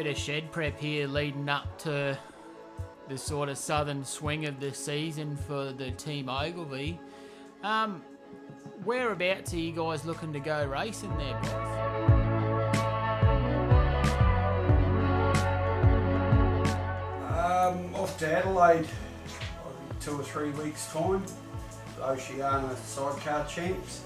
of shed prep here leading up to the sort of southern swing of the season for the team Ogilvie. Whereabouts are you guys looking to go racing there, boys? Off to Adelaide, I think 2 or 3 weeks' time. The Oceania sidecar champs.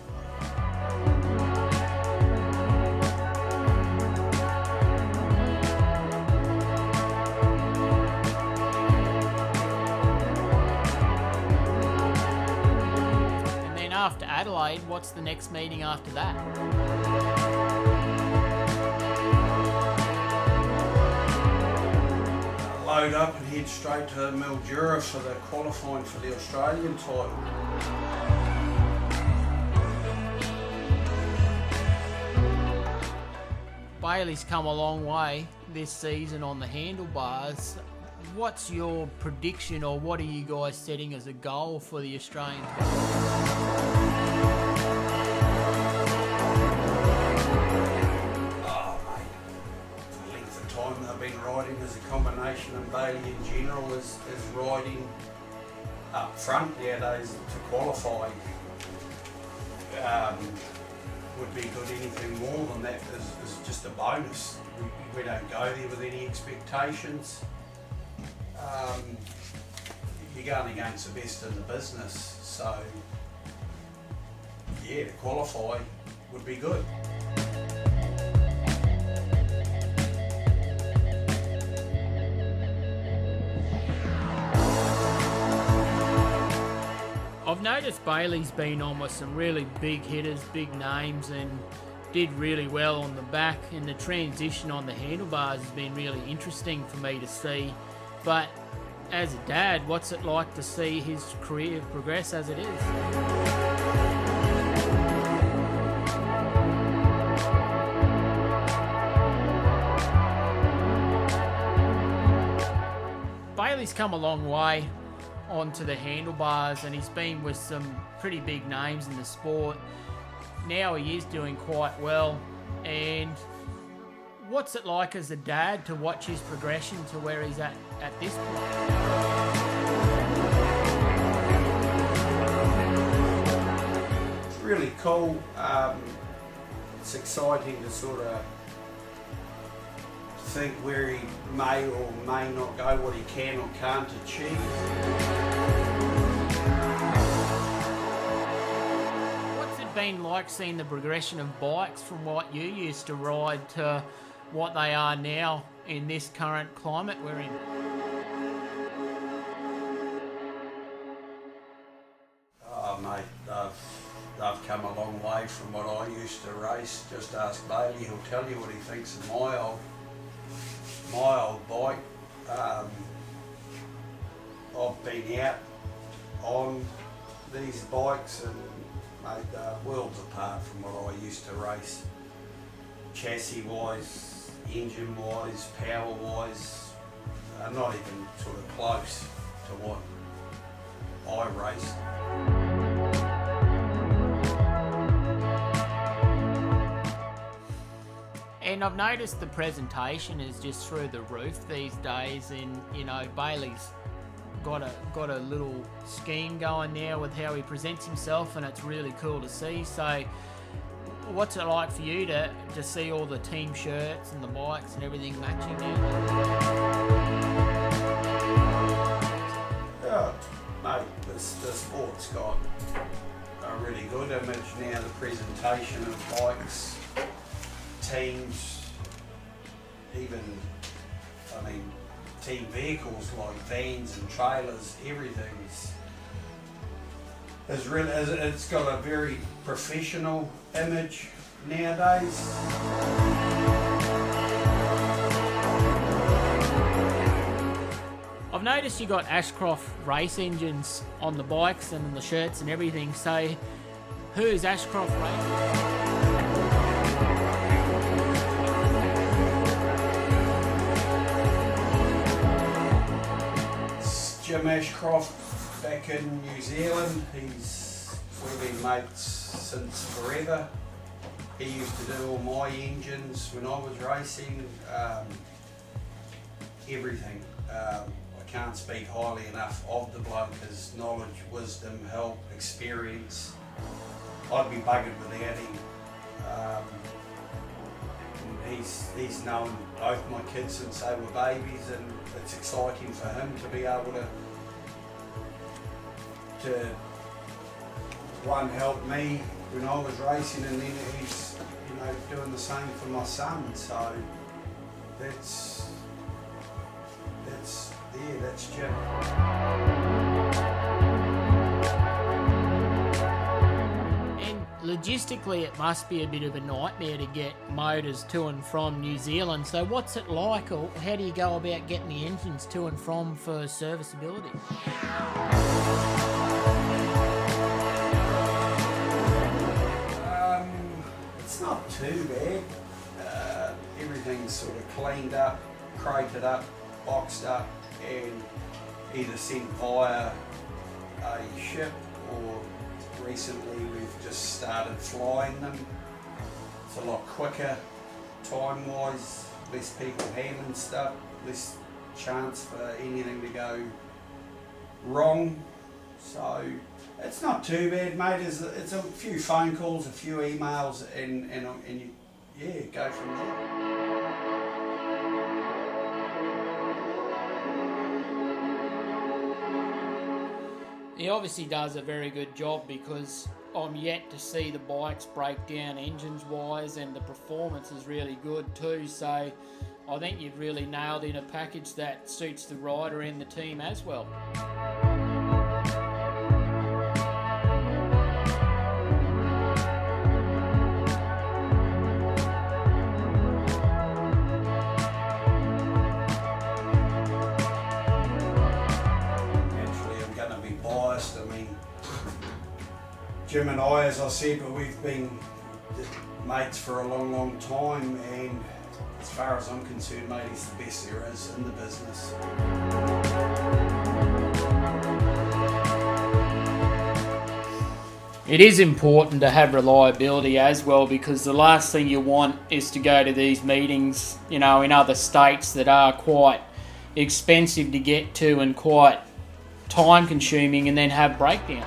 After Adelaide, what's the next meeting after that? Load up and head straight to Mildura for the qualifying for the Australian title. Bayley's come a long way this season on the handlebars. What's your prediction, or what are you guys setting as a goal for the Australian title? The length of time they've been riding as a combination, and Bayley in general is riding up front nowadays to qualify. Would be good. Anything more than that is just a bonus. We don't go there with any expectations. You're going against the best in the business, so yeah, to qualify would be good. I've noticed Bayley's been on with some really big hitters, big names, and did really well on the back, and the transition on the handlebars has been really interesting for me to see. But as a dad, what's it like to see his career progress as it is? Bayley's come a long way onto the handlebars, and he's been with some pretty big names in the sport. Now he is doing quite well, and what's it like as a dad to watch his progression to where he's at this point? It's really cool. It's exciting to sort of think where he may or may not go, what he can or can't achieve. What's it been like seeing the progression of bikes from what you used to ride to what they are now in this current climate we're in? Oh mate, they've come a long way from what I used to race. Just ask Bailey, he'll tell you what he thinks of my old bike. I've been out on these bikes and made worlds apart from what I used to race. Chassis wise, engine wise, power wise, not even sort of close to what I raced. And I've noticed the presentation is just through the roof these days, and you know, Bayley's got a little scheme going now with how he presents himself, and it's really cool to see. So what's it like for you to see all the team shirts and the bikes and everything matching now? Yeah, mate, the sport's got a really good image now. The presentation of bikes, teams, even, I mean, team vehicles like vans and trailers, everything's is really, it's got a very professional image nowadays. I've noticed you got Ashcroft race engines on the bikes and the shirts and everything, so who's Ashcroft Racing? Jim Ashcroft back in New Zealand. We've been mates since forever. He used to do all my engines when I was racing. everything. I can't speak highly enough of the bloke, his knowledge, wisdom, help, experience. I'd be buggered without him. He's known both my kids since they were babies, and it's exciting for him to be able to one, help me when I was racing, and then he's, you know, doing the same for my son. So that's Jim. Logistically, it must be a bit of a nightmare to get motors to and from New Zealand. So what's it like, or how do you go about getting the engines to and from for serviceability? It's not too bad. Everything's sort of cleaned up, crated up, boxed up, and either sent via a ship, or recently we've just started flying them. It's a lot quicker time-wise, less people handling stuff, less chance for anything to go wrong. So it's not too bad, mate. It's a few phone calls, a few emails, and you, yeah, go from there. He obviously does a very good job, because I'm yet to see the bikes break down engines wise, and the performance is really good too. So I think you've really nailed in a package that suits the rider and the team as well. Jim and I, as I said, we've been mates for a long, long time, and as far as I'm concerned, mate, he's the best there is in the business. It is important to have reliability as well, because the last thing you want is to go to these meetings, you know, in other states that are quite expensive to get to and quite time consuming, and then have breakdowns.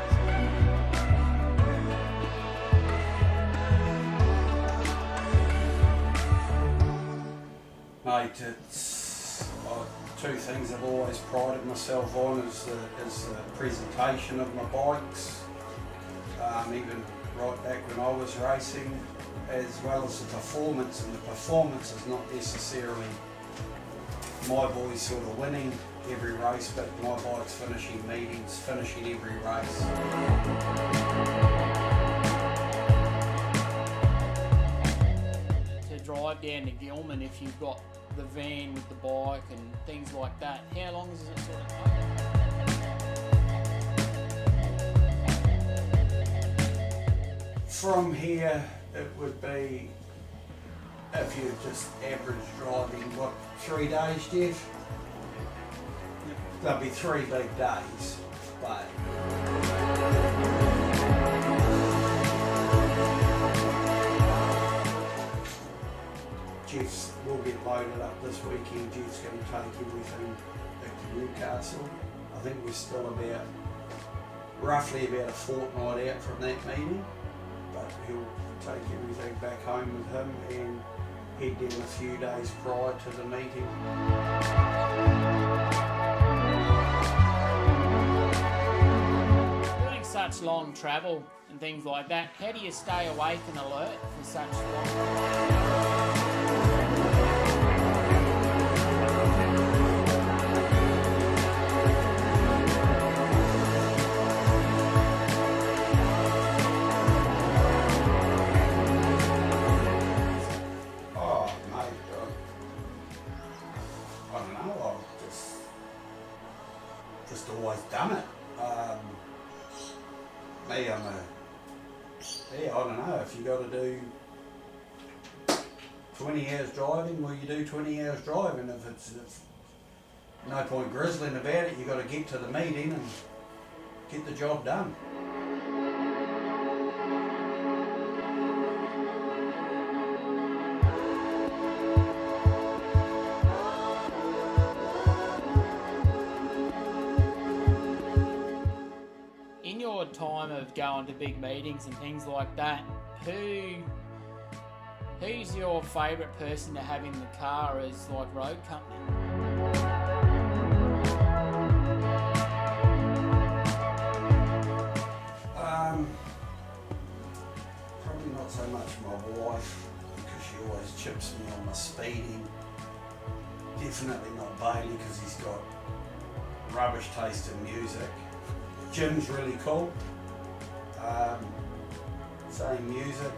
Mate, it's two things I've always prided myself on is the presentation of my bikes, even right back when I was racing, as well as the performance. And the performance is not necessarily my boys sort of winning every race, but my bike's finishing meetings, finishing every race. Drive down to Gilman, if you've got the van with the bike and things like that, how long does it sort of take? From here, it would be, if you're just average driving, what, 3 days, Jeff? There'll be 3 big days, but we'll get loaded up this weekend. Jeff's going to take everything back to Newcastle. I think we're still roughly about a fortnight out from that meeting, but he'll take everything back home with him and head down a few days prior to the meeting. Doing such long travel and things like that, how do you stay awake and alert for such long? Always done it. I don't know, if you got to do 20 hours driving, well, you do 20 hours driving. If it's no point grizzling about it, you got to get to the meeting and get the job done. time of going to big meetings and things like that, who's your favourite person to have in the car as like road company? Probably not so much my wife, because she always chips me on my speeding. Definitely not Bayley, because he's got rubbish taste in music. Jim's really cool. Same music.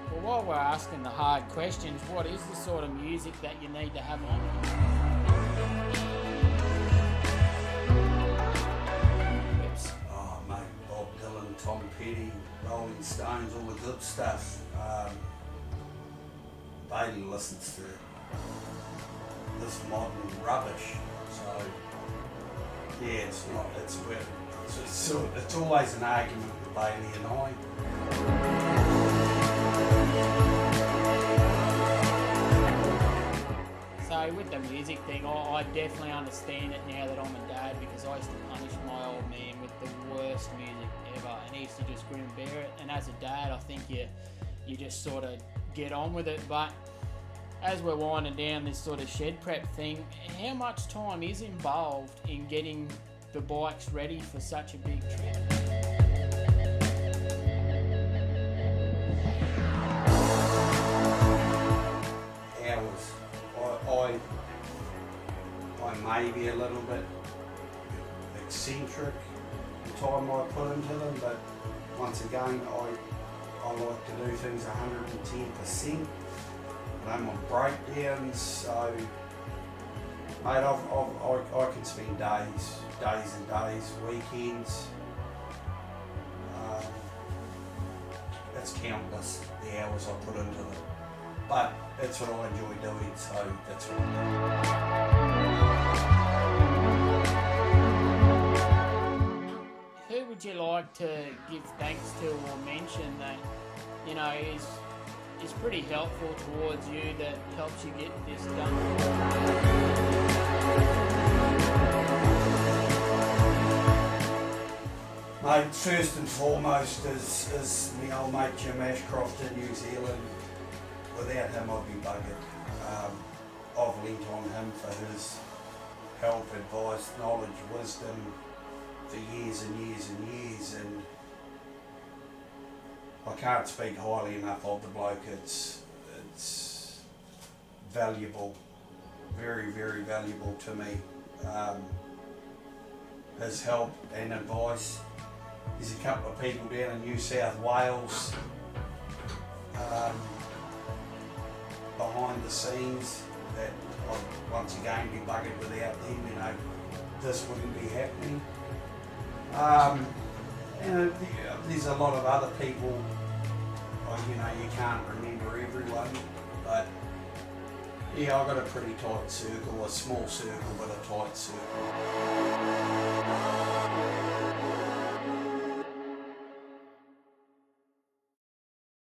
Well, while we're asking the hard questions, what is the sort of music that you need to have on? Oh mate, Bob Dylan, Tom Petty, Rolling Stones, all the good stuff. Bailey listens to this modern rubbish, so yeah, it's always an argument with Bailey and I. So with the music thing, I definitely understand it now that I'm a dad, because I used to punish my old man with the worst music ever, and he used to just grin and bear it. And as a dad, I think you just sort of get on with it. But as we're winding down this sort of shed prep thing, how much time is involved in getting the bikes ready for such a big trip? Hours. I may be a little bit eccentric the time I put into them, but once again, I like to do things 110%. I don't want breakdowns, so mate, I can spend days and days, weekends. It's countless the hours I put into them, but that's what I enjoy doing, so that's what I do. Who would you like to give thanks to or mention that, you know, is pretty helpful towards you, that helps you get this done? Mate, first and foremost is my old mate Jim Ashcroft in New Zealand. Without him I'd be buggered. I've leant on him for his help, advice, knowledge, wisdom for years and years and years, and I can't speak highly enough of the bloke. It's valuable, very, very valuable to me. His help and advice. There's a couple of people down in New South Wales behind the scenes that I'd once again be buggered without them. You know, this wouldn't be happening. And there's a lot of other people, you know, you can't remember everyone, but yeah, I've got a pretty tight circle, a small circle, but a tight circle.